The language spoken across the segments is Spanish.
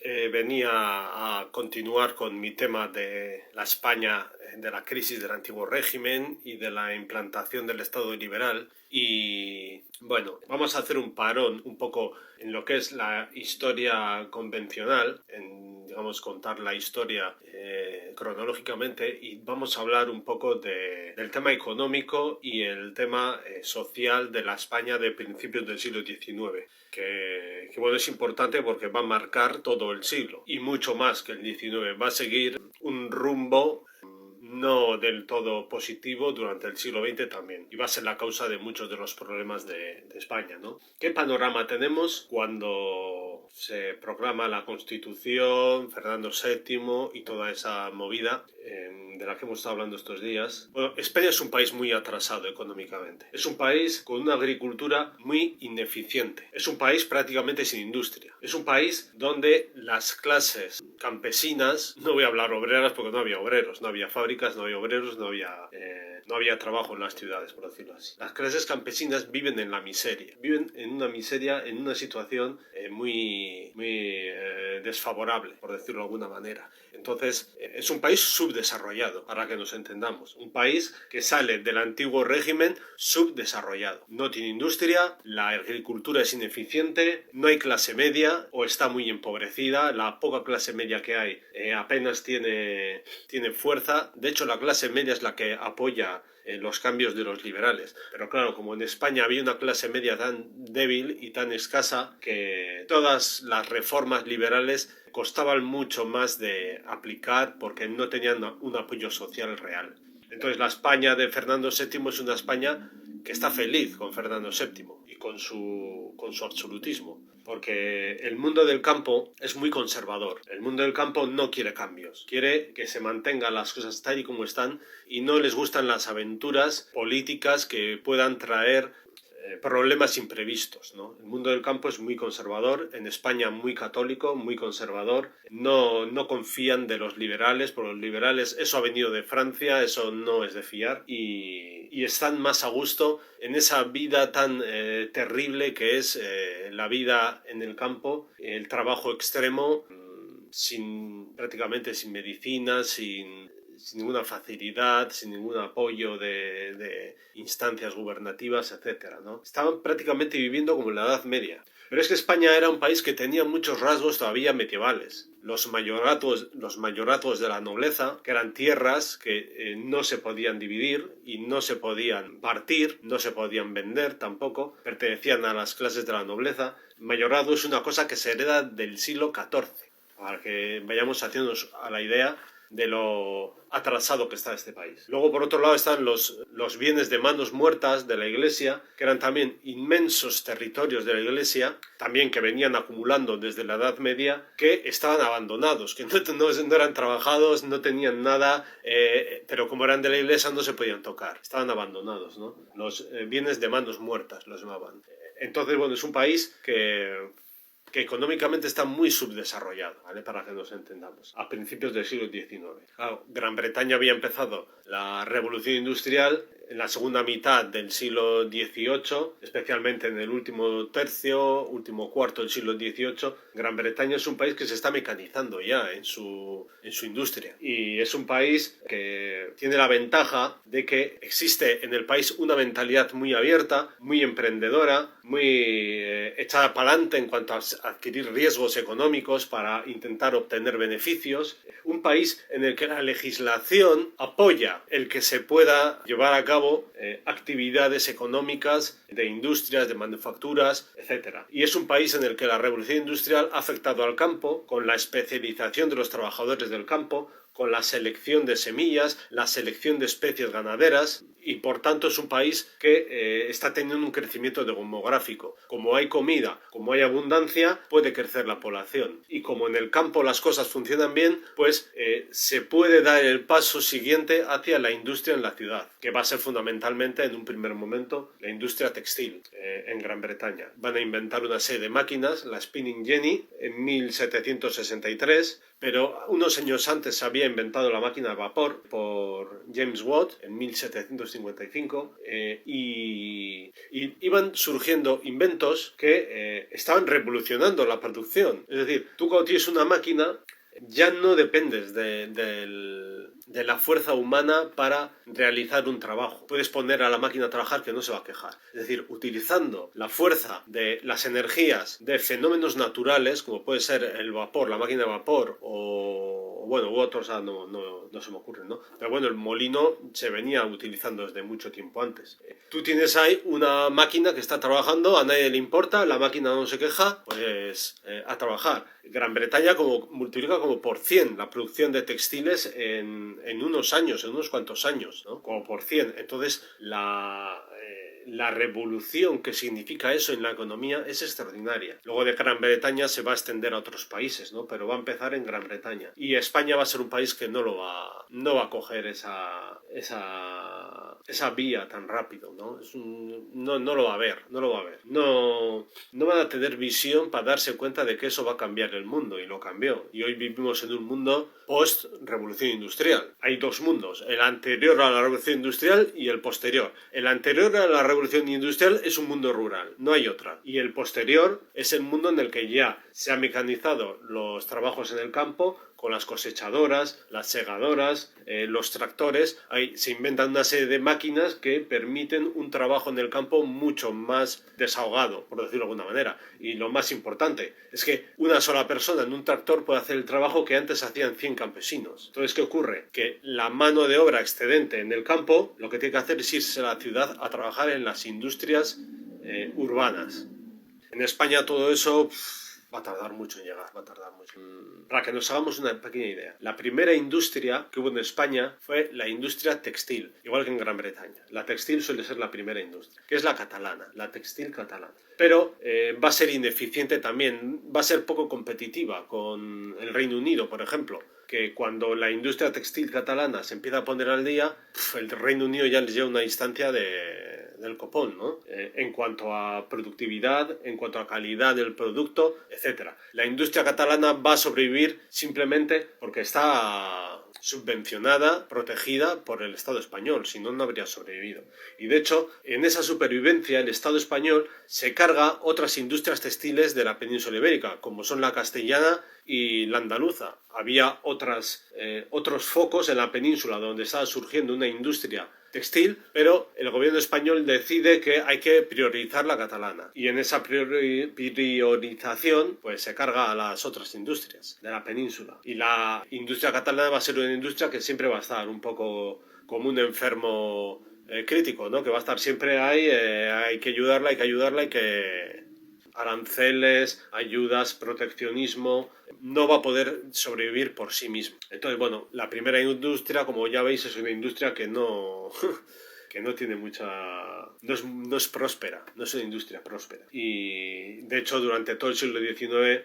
venía a continuar con mi tema de la España, de la crisis del antiguo régimen y de la implantación del Estado liberal. Y bueno, vamos a hacer un parón un poco en lo que es la historia convencional, en, digamos, contar la historia cronológicamente, y vamos a hablar un poco del tema económico y el tema social de la España de principios del siglo XIX. Que bueno, es importante porque va a marcar todo el siglo y mucho más que el XIX. Va a seguir un rumbo no del todo positivo durante el siglo XX también, y va a ser la causa de muchos de los problemas de España, ¿no? ¿Qué panorama tenemos cuando se proclama la Constitución, Fernando VII y toda esa movida de la que hemos estado hablando estos días? Bueno, España es un país muy atrasado económicamente. Es un país con una agricultura muy ineficiente. Es un país prácticamente sin industria. Es un país donde las clases campesinas, no voy a hablar obreras porque no había obreros, no había fábricas, no había obreros, no había trabajo en las ciudades, por decirlo así. Las clases campesinas viven en la miseria, viven en una miseria, en una situación muy desfavorable, por decirlo de alguna manera. Entonces, es un país subdesarrollado, para que nos entendamos. Un país que sale del antiguo régimen subdesarrollado. No tiene industria, la agricultura es ineficiente, no hay clase media o está muy empobrecida. La poca clase media que hay apenas tiene fuerza. De hecho, la clase media es la que apoya los cambios de los liberales. Pero claro, como en España había una clase media tan débil y tan escasa, que todas las reformas liberales costaban mucho más de aplicar porque no tenían un apoyo social real. Entonces la España de Fernando VII es una España que está feliz con Fernando VII y con su absolutismo, porque el mundo del campo es muy conservador. El mundo del campo no quiere cambios, quiere que se mantengan las cosas tal y como están, y no les gustan las aventuras políticas que puedan traer problemas imprevistos, ¿no? El mundo del campo es muy conservador, en España muy católico, muy conservador, no confían de los liberales, porque los liberales, eso ha venido de Francia, eso no es de fiar, y están más a gusto en esa vida tan terrible que es la vida en el campo, el trabajo extremo, prácticamente sin medicina, sin ninguna facilidad, sin ningún apoyo de instancias gubernativas, etcétera, ¿no? Estaban prácticamente viviendo como en la Edad Media. Pero es que España era un país que tenía muchos rasgos todavía medievales. Los mayorazgos de la nobleza, que eran tierras que no se podían dividir y no se podían partir, no se podían vender tampoco, pertenecían a las clases de la nobleza. Mayorazgo es una cosa que se hereda del siglo XIV, para que vayamos haciéndonos a la idea de lo atrasado que está este país. Luego, por otro lado, están los bienes de manos muertas de la Iglesia, que eran también inmensos territorios de la Iglesia, también que venían acumulando desde la Edad Media, que estaban abandonados, que no eran trabajados, no tenían nada, pero como eran de la Iglesia no se podían tocar, estaban abandonados, ¿no? Los bienes de manos muertas los llamaban. Entonces, bueno, es un país que económicamente está muy subdesarrollado, ¿vale? Para que nos entendamos, a principios del siglo XIX. Claro, Gran Bretaña había empezado la revolución industrial en la segunda mitad del siglo XVIII, especialmente en el último cuarto del siglo XVIII. Gran Bretaña es un país que se está mecanizando ya en su industria, y es un país que tiene la ventaja de que existe en el país una mentalidad muy abierta, muy emprendedora, muy echada para adelante en cuanto a adquirir riesgos económicos para intentar obtener beneficios. Un país en el que la legislación apoya el que se pueda llevar a cabo actividades económicas de industrias, de manufacturas, etc. Y es un país en el que la revolución industrial ha afectado al campo, con la especialización de los trabajadores del campo, con la selección de semillas, la selección de especies ganaderas, y por tanto es un país que está teniendo un crecimiento demográfico. Como hay comida, como hay abundancia, puede crecer la población, y como en el campo las cosas funcionan bien, pues se puede dar el paso siguiente hacia la industria en la ciudad, que va a ser fundamentalmente en un primer momento la industria textil en Gran Bretaña. Van a inventar una serie de máquinas, la Spinning Jenny en 1763, pero unos años antes se había inventado la máquina de vapor por James Watt en 1755 y iban surgiendo inventos que estaban revolucionando la producción. Es decir, tú cuando tienes una máquina ya no dependes de la fuerza humana para realizar un trabajo. Puedes poner a la máquina a trabajar que no se va a quejar. Es decir, utilizando la fuerza de las energías de fenómenos naturales, como puede ser el vapor, la máquina de vapor u otros, no se me ocurren, ¿no? Pero bueno, el molino se venía utilizando desde mucho tiempo antes. Tú tienes ahí una máquina que está trabajando, a nadie le importa, la máquina no se queja, pues a trabajar. Gran Bretaña multiplica como por 100 la producción de textiles en unos años, en unos cuantos años, ¿no? Como por 100. Entonces, la revolución que significa eso en la economía es extraordinaria. Luego de Gran Bretaña se va a extender a otros países, ¿no? Pero va a empezar en Gran Bretaña. Y España va a ser un país que no va a coger esa vía tan rápido, ¿no? No lo va a ver. No van a tener visión para darse cuenta de que eso va a cambiar el mundo, y lo cambió. Y hoy vivimos en un mundo post-revolución industrial. Hay dos mundos, el anterior a la revolución industrial y el posterior. El anterior a la revolución industrial es un mundo rural, no hay otra. Y el posterior es el mundo en el que ya se han mecanizado los trabajos en el campo, con las cosechadoras, las segadoras, los tractores. Ahí se inventan una serie de máquinas que permiten un trabajo en el campo mucho más desahogado, por decirlo de alguna manera. Y lo más importante es que una sola persona en un tractor puede hacer el trabajo que antes hacían 100 campesinos. Entonces, ¿qué ocurre? Que la mano de obra excedente en el campo lo que tiene que hacer es irse a la ciudad a trabajar en las industrias urbanas. En España todo eso va a tardar mucho en llegar, Para que nos hagamos una pequeña idea, la primera industria que hubo en España fue la industria textil, igual que en Gran Bretaña. La textil suele ser la primera industria, que es la catalana, la textil catalana. Pero va a ser ineficiente también, va a ser poco competitiva con el Reino Unido, por ejemplo, que cuando la industria textil catalana se empieza a poner al día, el Reino Unido ya les lleva una instancia del copón, ¿no? En cuanto a productividad, en cuanto a calidad del producto, etc. La industria catalana va a sobrevivir simplemente porque está subvencionada, protegida por el Estado español, si no, no habría sobrevivido. Y de hecho, en esa supervivencia, el Estado español se carga otras industrias textiles de la península ibérica, como son la castellana y la andaluza. Había otros focos en la península donde estaba surgiendo una industria textil, pero el gobierno español decide que hay que priorizar la catalana, y en esa priorización pues se carga a las otras industrias de la península, y la industria catalana va a ser una industria que siempre va a estar un poco como un enfermo crítico, ¿no? Que va a estar siempre ahí, hay que ayudarla, hay que aranceles, ayudas, proteccionismo, no va a poder sobrevivir por sí mismo. Entonces, bueno, la primera industria, como ya veis, es una industria que no tiene mucha... No es próspera, no es una industria próspera. Y, de hecho, durante todo el siglo XIX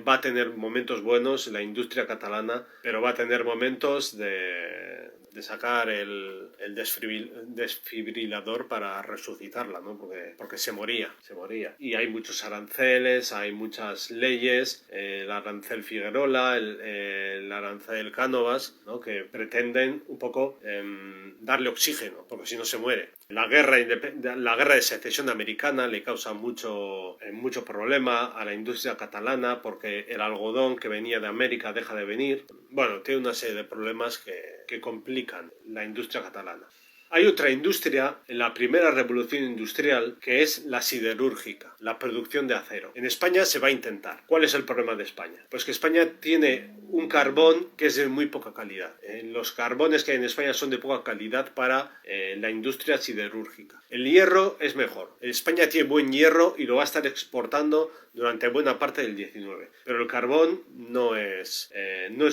va a tener momentos buenos la industria catalana, pero va a tener momentos de sacar el desfibrilador para resucitarla, ¿no? Porque se moría. Y hay muchos aranceles, hay muchas leyes, el arancel Figuerola, el arancel Cánovas, ¿no? Que pretenden un poco darle oxígeno, porque si no se muere. La guerra de secesión americana le causa mucho problema a la industria catalana, porque el algodón que venía de América deja de venir. Bueno, tiene una serie de problemas que complican la industria catalana. Hay otra industria en la primera revolución industrial, que es la siderúrgica, la producción de acero. En España se va a intentar. ¿Cuál es el problema de España? Pues que España tiene un carbón que es de muy poca calidad. Los carbones que hay en España son de poca calidad para la industria siderúrgica. El hierro es mejor. España tiene buen hierro y lo va a estar exportando durante buena parte del 19. Pero el carbón no es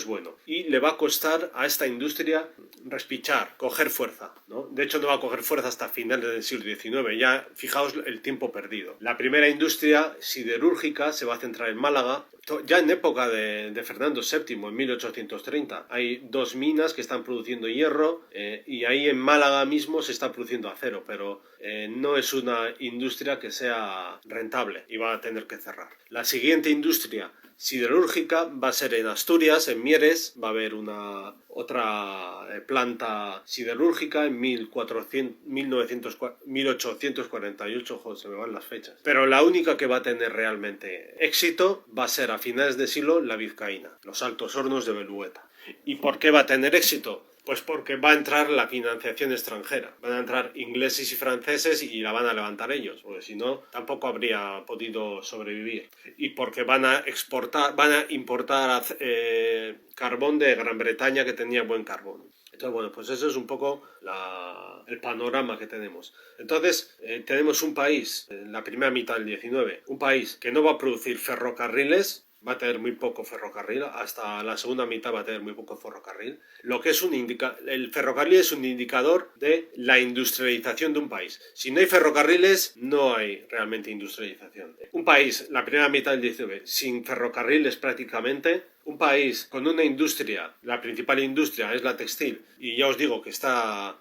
bueno. Y le va a costar a esta industria respichar, coger fuerza, ¿no? De hecho, no va a coger fuerza hasta finales del siglo XIX. Ya, fijaos el tiempo perdido. La primera industria siderúrgica se va a centrar en Málaga. Ya en época de Fernando VII, VII en 1830. Hay 2 minas que están produciendo hierro y ahí en Málaga mismo se está produciendo acero, pero no es una industria que sea rentable y va a tener que cerrar. La siguiente industria siderúrgica va a ser en Asturias, en Mieres, va a haber otra planta siderúrgica en 1848, joder, se me van las fechas. Pero la única que va a tener realmente éxito va a ser a finales de siglo la vizcaína, los Altos Hornos de Bolueta. ¿Y por qué va a tener éxito? Pues porque va a entrar la financiación extranjera. Van a entrar ingleses y franceses y la van a levantar ellos, porque si no, tampoco habría podido sobrevivir. Y porque van a importar carbón de Gran Bretaña, que tenía buen carbón. Entonces, bueno, pues eso es un poco el panorama que tenemos. Entonces, tenemos un país, en la primera mitad del 19, un país que no va a producir ferrocarriles, va a tener muy poco ferrocarril, hasta la segunda mitad va a tener muy poco ferrocarril. Lo que es el ferrocarril es un indicador de la industrialización de un país. Si no hay ferrocarriles, no hay realmente industrialización. Un país, la primera mitad del 19, sin ferrocarriles prácticamente, un país con una industria, la principal industria es la textil, y ya os digo que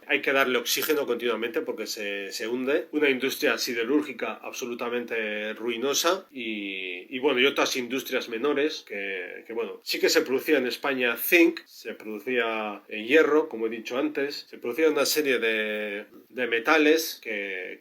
hay que darle oxígeno continuamente porque se hunde, una industria siderúrgica absolutamente ruinosa y bueno, y otras industrias menores que bueno, sí que se producía en España zinc, se producía hierro, como he dicho antes, se producía una serie de metales que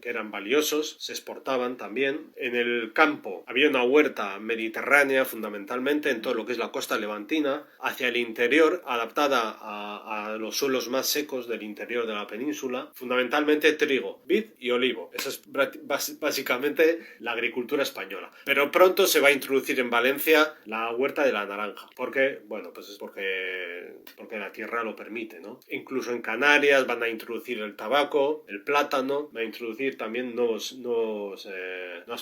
eran valiosos, se exportaban también. En el campo había una huerta mediterránea fundamentalmente, en todo lo que es la costa levantina, hacia el interior, adaptada a los suelos más secos del interior de la península, fundamentalmente trigo, vid y olivo. Esa es básicamente la agricultura española. Pero pronto se va a introducir en Valencia la huerta de la naranja. ¿Por qué? Bueno, pues es porque la tierra lo permite, ¿no? Incluso en Canarias van a introducir el tabaco, el plátano, va a introducir también nuevas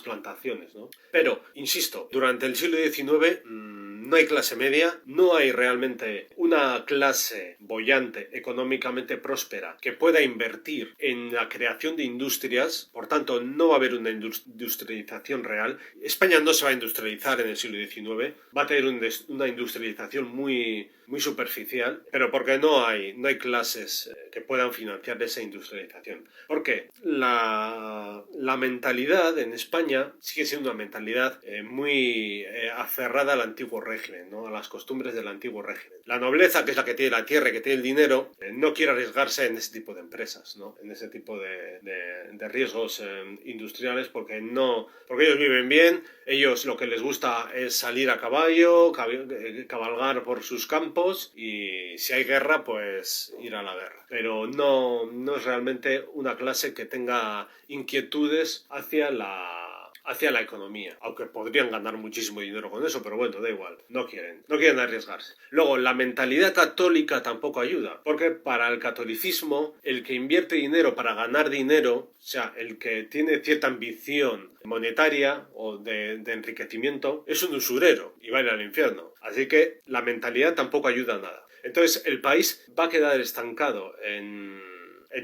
plantaciones, ¿no? Pero, insisto, durante el siglo XIX no hay clase media, no hay realmente una clase boyante, económicamente próspera, que pueda invertir en la creación de industrias, por tanto no va a haber una industrialización real. España no se va a industrializar en el siglo XIX, va a tener una industrialización muy superficial, pero porque no hay clases que puedan financiar esa industrialización. ¿Por qué? La mentalidad en España sigue siendo una mentalidad muy aferrada al antiguo régimen, ¿no? A las costumbres del antiguo régimen. La nobleza, que es la que tiene la tierra y que tiene el dinero, no quiere arriesgarse en ese tipo de empresas, ¿no? En ese tipo de riesgos industriales porque ellos viven bien, ellos lo que les gusta es salir a caballo, cabalgar por sus campos y si hay guerra, pues ir a la guerra. Pero no es realmente una clase que tenga inquietudes hacia la economía, aunque podrían ganar muchísimo dinero con eso, pero bueno, da igual, no quieren arriesgarse. Luego, la mentalidad católica tampoco ayuda, porque para el catolicismo, el que invierte dinero para ganar dinero, o sea, el que tiene cierta ambición monetaria o de enriquecimiento, es un usurero y va a ir al infierno. Así que la mentalidad tampoco ayuda a nada. Entonces, el país va a quedar estancado en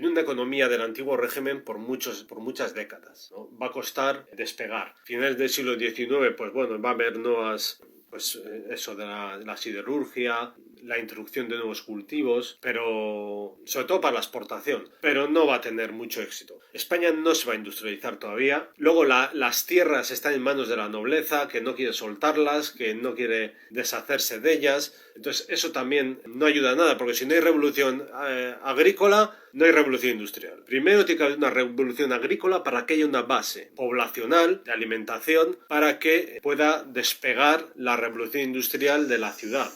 una economía del antiguo régimen por muchas décadas, ¿no? Va a costar despegar. Finales del siglo XIX, pues bueno, va a haber nuevas, pues eso de la siderurgia, la introducción de nuevos cultivos, pero sobre todo para la exportación, pero no va a tener mucho éxito. España no se va a industrializar todavía. Luego las tierras están en manos de la nobleza, que no quiere soltarlas, que no quiere deshacerse de ellas. Entonces eso también no ayuda a nada, porque si no hay revolución agrícola, no hay revolución industrial. Primero tiene que haber una revolución agrícola para que haya una base poblacional de alimentación para que pueda despegar la revolución industrial de la ciudad.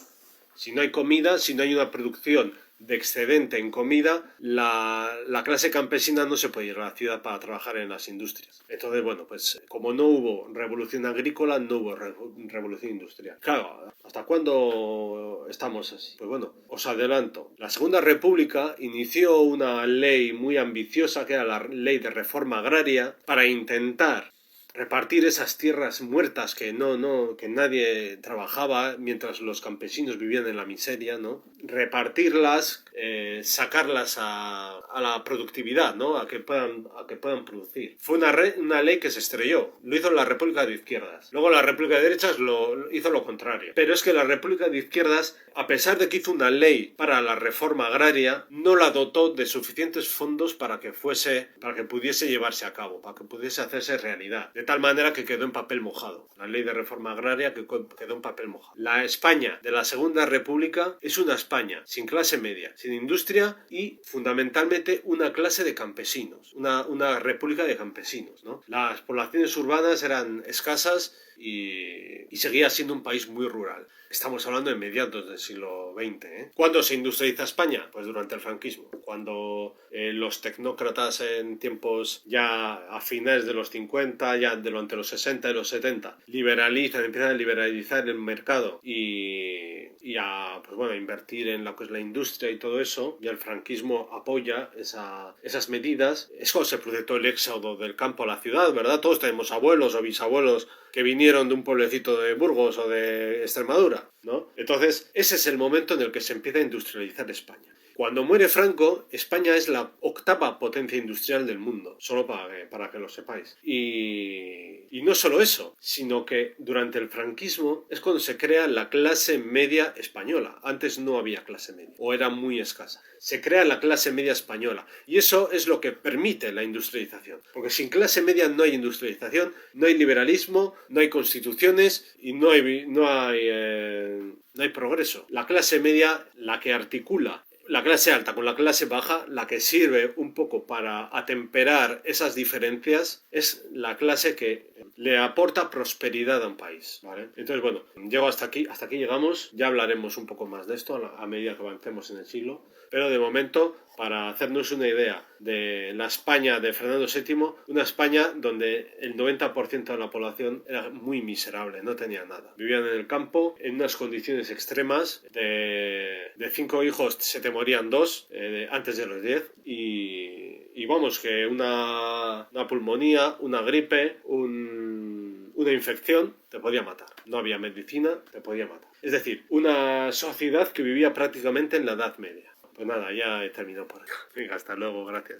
Si no hay comida, si no hay una producción de excedente en comida, la clase campesina no se puede ir a la ciudad para trabajar en las industrias. Entonces, bueno, pues como no hubo revolución agrícola, no hubo revolución industrial. Claro, ¿hasta cuándo estamos así? Pues bueno, os adelanto. La Segunda República inició una ley muy ambiciosa, que era la Ley de Reforma Agraria, para intentar repartir esas tierras muertas que nadie trabajaba mientras los campesinos vivían en la miseria, ¿no? repartirlas, sacarlas a la productividad, ¿no? A que puedan producir. Fue una ley que se estrelló. Lo hizo la República de Izquierdas. Luego la República de Derechas hizo lo contrario. Pero es que la República de Izquierdas, a pesar de que hizo una ley para la reforma agraria, no la dotó de suficientes fondos para que pudiese llevarse a cabo, para que pudiese hacerse realidad. De tal manera que quedó en papel mojado. La ley de reforma agraria que quedó en papel mojado. La España de la Segunda República es una España sin clase media, sin industria y fundamentalmente una clase de campesinos, una república de campesinos, ¿no? Las poblaciones urbanas eran escasas y seguía siendo un país muy rural. Estamos hablando de mediados del siglo XX, ¿eh? ¿Cuándo se industrializa España? Pues durante el franquismo. Cuando los tecnócratas en tiempos ya a finales de los 50, ya durante los 60 y los 70, empiezan a liberalizar el mercado y a invertir en lo que es la industria y todo eso, y el franquismo apoya esas medidas. Es cuando se produce todo el éxodo del campo a la ciudad, ¿verdad? Todos tenemos abuelos o bisabuelos que vinieron de un pueblecito de Burgos o de Extremadura, ¿no? Entonces, ese es el momento en el que se empieza a industrializar España. Cuando muere Franco, España es la 8ª potencia industrial del mundo, solo para que lo sepáis. Y no solo eso, sino que durante el franquismo es cuando se crea la clase media española. Antes no había clase media, o era muy escasa. Se crea la clase media española, y eso es lo que permite la industrialización. Porque sin clase media no hay industrialización, no hay liberalismo, no hay constituciones y no hay progreso. La clase media, la que articula la clase alta con la clase baja, la que sirve un poco para atemperar esas diferencias, es la clase que le aporta prosperidad a un país, ¿vale? Entonces, bueno, llego hasta aquí llegamos, ya hablaremos un poco más de esto a medida que avancemos en el siglo, pero de momento, para hacernos una idea de la España de Fernando VII, una España donde el 90% de la población era muy miserable, no tenía nada. Vivían en el campo, en unas condiciones extremas, de 5 hijos se te morían 2 antes de los 10, y vamos, que una pulmonía, una gripe, una infección te podía matar. No había medicina, te podía matar. Es decir, una sociedad que vivía prácticamente en la Edad Media. Pues nada, ya he terminado por aquí. Venga, hasta luego, gracias.